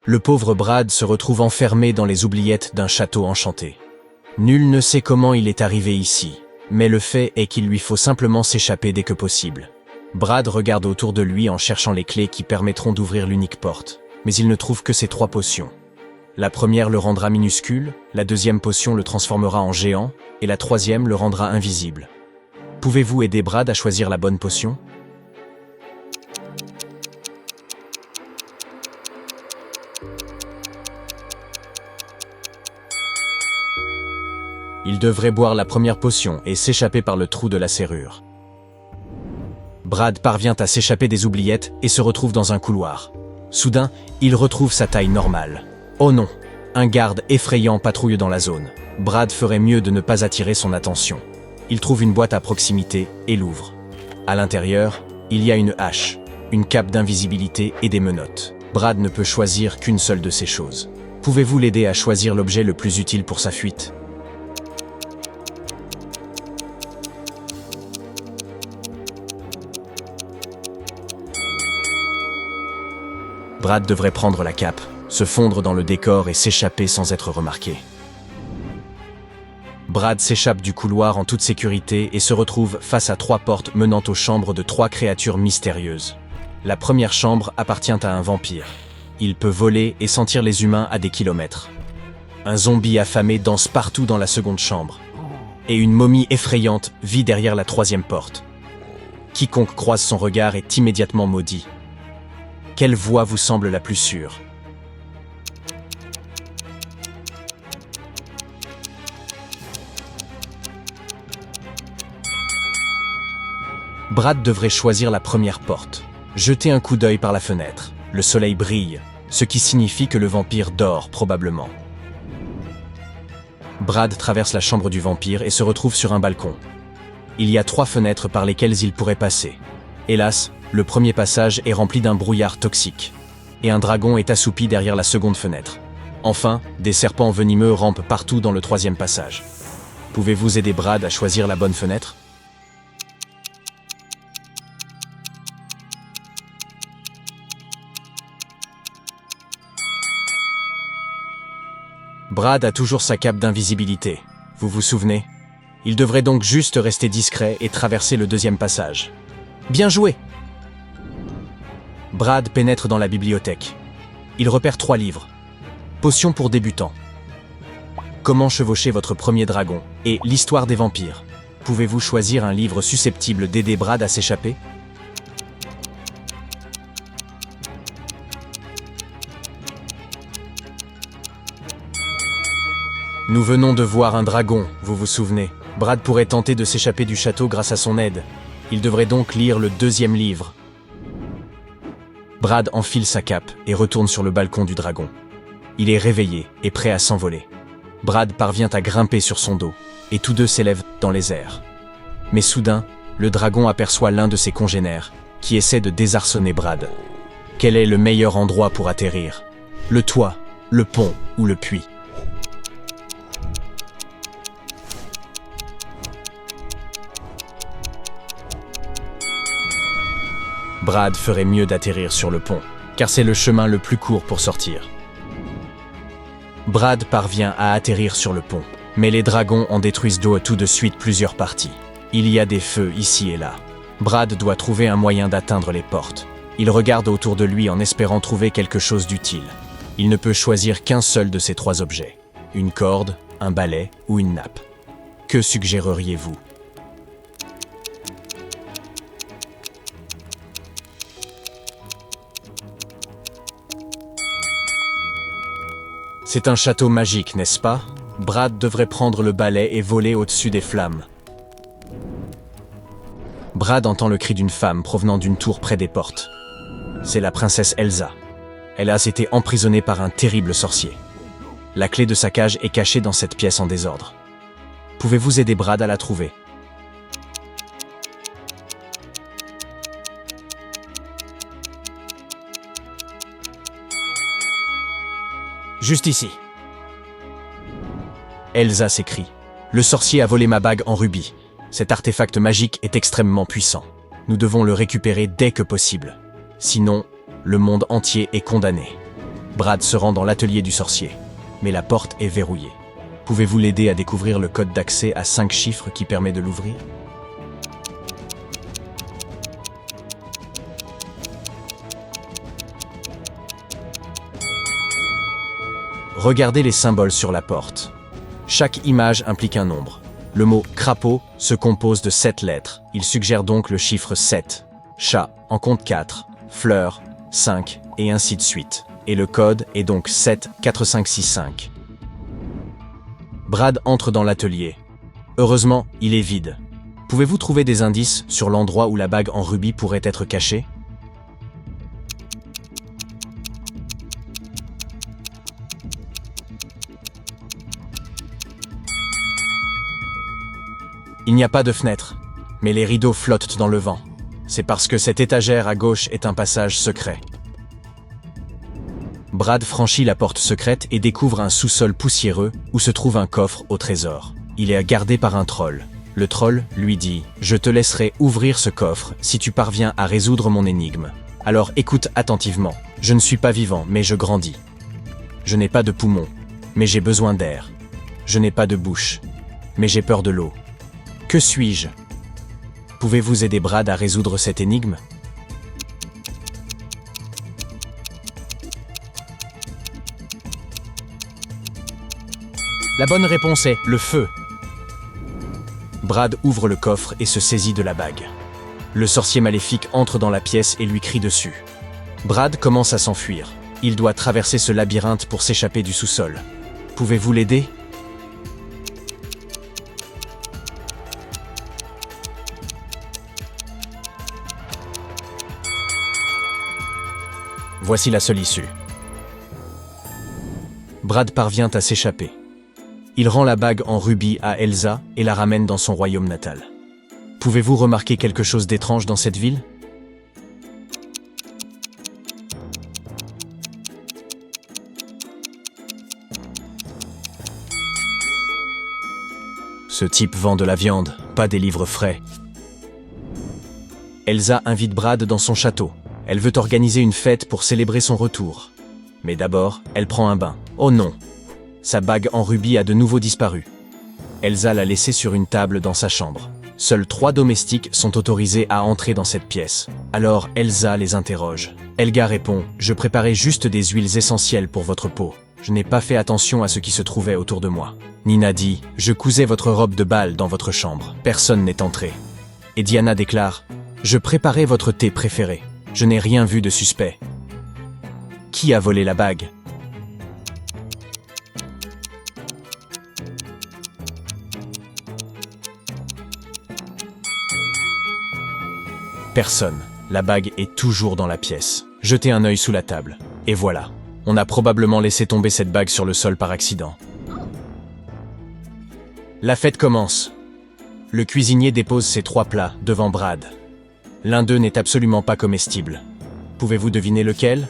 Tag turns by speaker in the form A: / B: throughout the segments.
A: Le pauvre Brad se retrouve enfermé dans les oubliettes d'un château enchanté. Nul ne sait comment il est arrivé ici, mais le fait est qu'il lui faut simplement s'échapper dès que possible. Brad regarde autour de lui en cherchant les clés qui permettront d'ouvrir l'unique porte, mais il ne trouve que ces 3 potions. La première le rendra minuscule, la deuxième potion le transformera en géant, et la troisième le rendra invisible. Pouvez-vous aider Brad à choisir la bonne potion ? Il devrait boire la première potion et s'échapper par le trou de la serrure. Brad parvient à s'échapper des oubliettes et se retrouve dans un couloir. Soudain, il retrouve sa taille normale. Oh non, un garde effrayant patrouille dans la zone. Brad ferait mieux de ne pas attirer son attention. Il trouve une boîte à proximité et l'ouvre. À l'intérieur, il y a une hache, une cape d'invisibilité et des menottes. Brad ne peut choisir qu'une seule de ces choses. Pouvez-vous l'aider à choisir l'objet le plus utile pour sa fuite ? Brad devrait prendre la cape, se fondre dans le décor et s'échapper sans être remarqué. Brad s'échappe du couloir en toute sécurité et se retrouve face à 3 portes menant aux chambres de 3 créatures mystérieuses. La première chambre appartient à un vampire. Il peut voler et sentir les humains à des kilomètres. Un zombie affamé danse partout dans la seconde chambre. Et une momie effrayante vit derrière la 3e porte. Quiconque croise son regard est immédiatement maudit. Quelle voie vous semble la plus sûre ? Brad devrait choisir la première porte. Jetez un coup d'œil par la fenêtre. Le soleil brille, ce qui signifie que le vampire dort probablement. Brad traverse la chambre du vampire et se retrouve sur un balcon. Il y a 3 fenêtres par lesquelles il pourrait passer. Hélas, le premier passage est rempli d'un brouillard toxique. Et un dragon est assoupi derrière la seconde fenêtre. Enfin, des serpents venimeux rampent partout dans le 3e passage. Pouvez-vous aider Brad à choisir la bonne fenêtre ? Brad a toujours sa cape d'invisibilité. Vous vous souvenez ? Il devrait donc juste rester discret et traverser le 2e passage. Bien joué! Brad pénètre dans la bibliothèque. Il repère 3 livres. Potions pour débutants. Comment chevaucher votre premier dragon et l'histoire des vampires. Pouvez-vous choisir un livre susceptible d'aider Brad à s'échapper ? Nous venons de voir un dragon, vous vous souvenez. Brad pourrait tenter de s'échapper du château grâce à son aide. Il devrait donc lire le 2e livre. Brad enfile sa cape et retourne sur le balcon du dragon. Il est réveillé et prêt à s'envoler. Brad parvient à grimper sur son dos, et tous deux s'élèvent dans les airs. Mais soudain, le dragon aperçoit l'un de ses congénères, qui essaie de désarçonner Brad. Quel est le meilleur endroit pour atterrir ? Le toit, le pont ou le puits ? Brad ferait mieux d'atterrir sur le pont, car c'est le chemin le plus court pour sortir. Brad parvient à atterrir sur le pont, mais les dragons en détruisent tout de suite plusieurs parties. Il y a des feux ici et là. Brad doit trouver un moyen d'atteindre les portes. Il regarde autour de lui en espérant trouver quelque chose d'utile. Il ne peut choisir qu'un seul de ces 3 objets. Une corde, un balai ou une nappe. Que suggéreriez-vous ? C'est un château magique, n'est-ce pas ? Brad devrait prendre le balai et voler au-dessus des flammes. Brad entend le cri d'une femme provenant d'une tour près des portes. C'est la princesse Elsa. Elle a été emprisonnée par un terrible sorcier. La clé de sa cage est cachée dans cette pièce en désordre. Pouvez-vous aider Brad à la trouver ? Juste ici. Elsa s'écrie. Le sorcier a volé ma bague en rubis. Cet artefact magique est extrêmement puissant. Nous devons le récupérer dès que possible. Sinon, le monde entier est condamné. Brad se rend dans l'atelier du sorcier, mais la porte est verrouillée. Pouvez-vous l'aider à découvrir le code d'accès à 5 chiffres qui permet de l'ouvrir? Regardez les symboles sur la porte. Chaque image implique un nombre. Le mot « crapaud » se compose de 7 lettres. Il suggère donc le chiffre 7. Chat en compte 4, fleur 5, et ainsi de suite. Et le code est donc 74565. Brad entre dans l'atelier. Heureusement, il est vide. Pouvez-vous trouver des indices sur l'endroit où la bague en rubis pourrait être cachée? Il n'y a pas de fenêtre, mais les rideaux flottent dans le vent. C'est parce que cette étagère à gauche est un passage secret. Brad franchit la porte secrète et découvre un sous-sol poussiéreux où se trouve un coffre au trésor. Il est gardé par un troll. Le troll lui dit « Je te laisserai ouvrir ce coffre si tu parviens à résoudre mon énigme. Alors écoute attentivement. Je ne suis pas vivant, mais je grandis. Je n'ai pas de poumons, mais j'ai besoin d'air. Je n'ai pas de bouche, mais j'ai peur de l'eau. Que suis-je? Pouvez-vous aider Brad à résoudre cette énigme? » La bonne réponse est le feu. Brad ouvre le coffre et se saisit de la bague. Le sorcier maléfique entre dans la pièce et lui crie dessus. Brad commence à s'enfuir. Il doit traverser ce labyrinthe pour s'échapper du sous-sol. Pouvez-vous l'aider? Voici la seule issue. Brad parvient à s'échapper. Il rend la bague en rubis à Elsa et la ramène dans son royaume natal. Pouvez-vous remarquer quelque chose d'étrange dans cette ville? Ce type vend de la viande, pas des livres frais. Elsa invite Brad dans son château. Elle veut organiser une fête pour célébrer son retour. Mais d'abord, elle prend un bain. Oh non! Sa bague en rubis a de nouveau disparu. Elsa l'a laissée sur une table dans sa chambre. Seuls 3 domestiques sont autorisés à entrer dans cette pièce. Alors Elsa les interroge. Elga répond « Je préparais juste des huiles essentielles pour votre peau. Je n'ai pas fait attention à ce qui se trouvait autour de moi. » Nina dit « Je cousais votre robe de bal dans votre chambre. Personne n'est entré. » Et Diana déclare « Je préparais votre thé préféré. Je n'ai rien vu de suspect. » Qui a volé la bague? Personne. La bague est toujours dans la pièce. Jetez un œil sous la table. Et voilà. On a probablement laissé tomber cette bague sur le sol par accident. La fête commence. Le cuisinier dépose ses 3 plats devant Brad. L'un d'eux n'est absolument pas comestible. Pouvez-vous deviner lequel?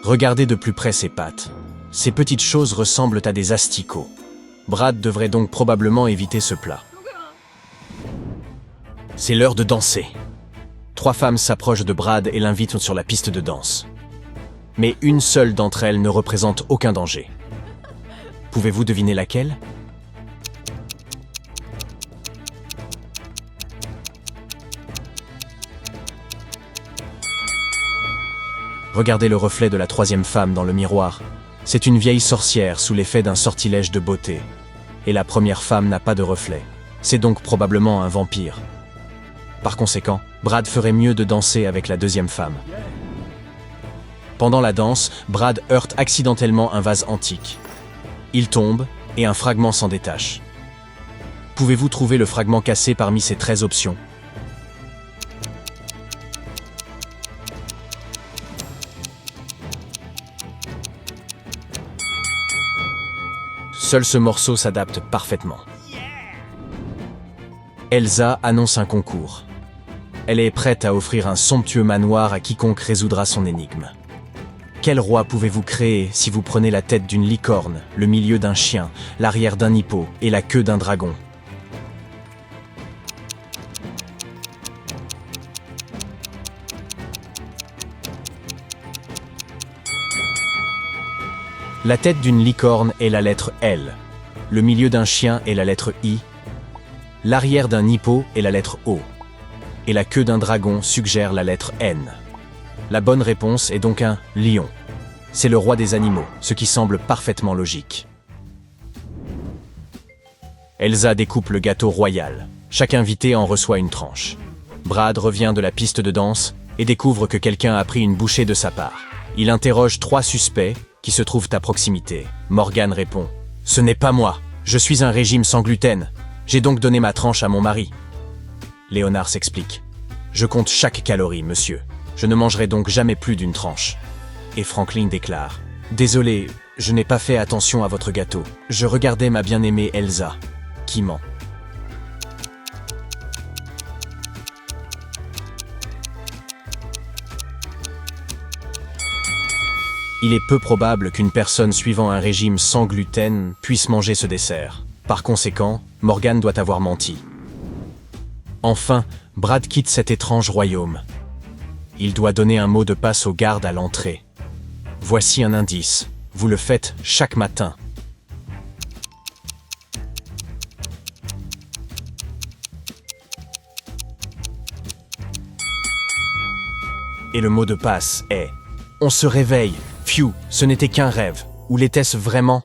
A: Regardez de plus près ses pattes. Ces petites choses ressemblent à des asticots. Brad devrait donc probablement éviter ce plat. C'est l'heure de danser. 3 femmes s'approchent de Brad et l'invitent sur la piste de danse. Mais une seule d'entre elles ne représente aucun danger. Pouvez-vous deviner laquelle? Regardez le reflet de la 3e femme dans le miroir. C'est une vieille sorcière sous l'effet d'un sortilège de beauté. Et la première femme n'a pas de reflet. C'est donc probablement un vampire. Par conséquent, Brad ferait mieux de danser avec la 2e femme. Pendant la danse, Brad heurte accidentellement un vase antique. Il tombe et un fragment s'en détache. Pouvez-vous trouver le fragment cassé parmi ces 13 options? Seul ce morceau s'adapte parfaitement. Elsa annonce un concours. Elle est prête à offrir un somptueux manoir à quiconque résoudra son énigme. Quel roi pouvez-vous créer si vous prenez la tête d'une licorne, le milieu d'un chien, l'arrière d'un hippo et la queue d'un dragon? La tête d'une licorne est la lettre L. Le milieu d'un chien est la lettre I. L'arrière d'un hippo est la lettre O. Et la queue d'un dragon suggère la lettre N. La bonne réponse est donc un lion. C'est le roi des animaux, ce qui semble parfaitement logique. Elsa découpe le gâteau royal. Chaque invité en reçoit une tranche. Brad revient de la piste de danse et découvre que quelqu'un a pris une bouchée de sa part. Il interroge 3 suspects qui se trouvent à proximité. Morgan répond « Ce n'est pas moi, je suis un régime sans gluten. J'ai donc donné ma tranche à mon mari. » Léonard s'explique « Je compte chaque calorie, monsieur. Je ne mangerai donc jamais plus d'une tranche. » Et Franklin déclare « Désolé, je n'ai pas fait attention à votre gâteau. Je regardais ma bien-aimée Elsa, qui ment. » Il est peu probable qu'une personne suivant un régime sans gluten puisse manger ce dessert. Par conséquent, Morgan doit avoir menti. Enfin, Brad quitte cet étrange royaume. Il doit donner un mot de passe aux gardes à l'entrée. Voici un indice. Vous le faites chaque matin. Et le mot de passe est « On se réveille ». Phew, ce n'était qu'un rêve. Ou l'était-ce vraiment ?